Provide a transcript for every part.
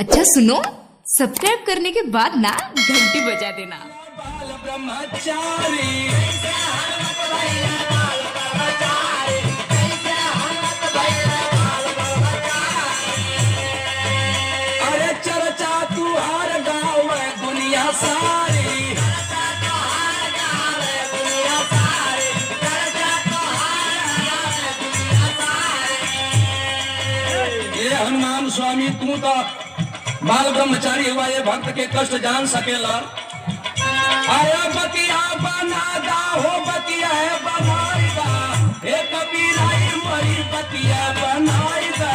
अच्छा सुनो, सब्सक्राइब करने के बाद ना घंटी बजा देना। बाल ब्रह्मचारी अरे चर्चा तू हर गाँव में दुनिया सारी ये हनुमान स्वामी तू तो बाल ब्रह्मचारी हुआ, ये भक्त के कष्ट जान सकेला। आया बतिया बनादा हो, बतिया है बनाईदा, हे कबीरा मरी बतिया बनाईदा।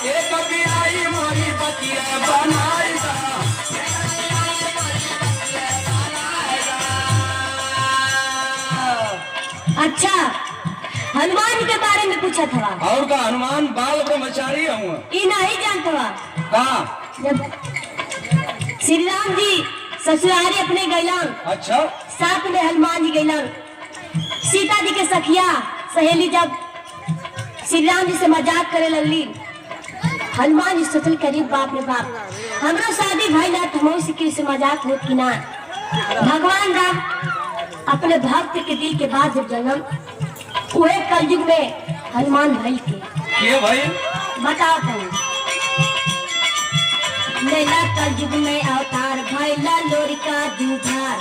हे कबीरा मरी बतिया बनाईदा। अच्छा, हनुमान जी के बारे में पूछा था। और का हनुमान बाल ब्रह्मचारी हूँ ई नहीं जानते बा। का? जब श्री राम जी ससुरारी अपने गैलन, अच्छा साथ में हनुमान जी गैलन। सीता जी के सखिया सहेली जब श्री राम जी से मजाक करे लगली, हनुमान जी सोचल करी बाप रे बाप, हमरो शादी भइल है तो हम से मजाक होत कि ना। भगवान राम अपने भक्त के दिल के बाद जब जन्म पूरे कलयुग में हनुमान भइल के भाई बताओ तुम। नैला कलयुग में अवतार भइला लोरी का जूझार।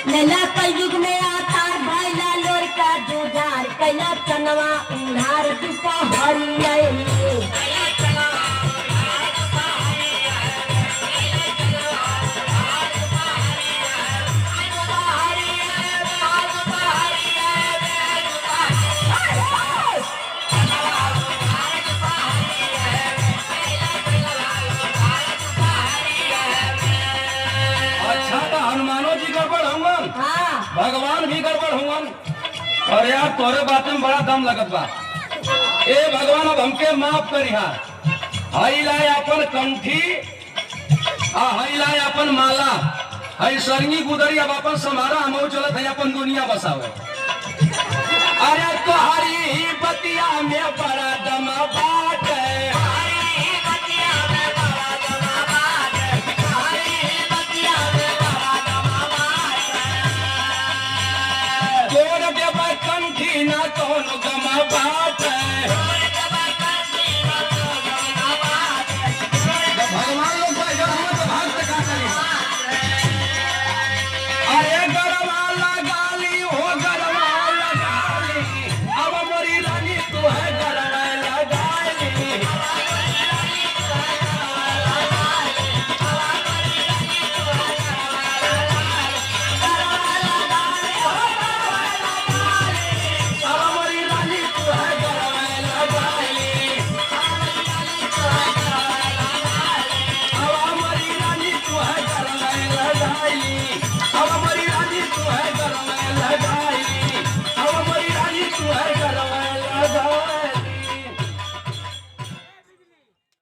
नैला कलयुग में अवतार भइला लोरी का जूझार। कैला चनवा उधार दुपा हरिया। हनुमानो जी गड़बड़ हुआ, हाँ भगवान भी गड़बड़ हुआ। और यार तोरे बात में बड़ा दम लगत बा। ए भगवान अब हमके माफ करिहा। हई लाए अपन कंठी आ हई लाए अपन माला, हई सरंगी गुदरी अब अपन समारा हम चलत है अपन दुनिया बसावे। अरे तोहरी बतिया में बड़ा दम बात है। कंठी ना कौन गमा बात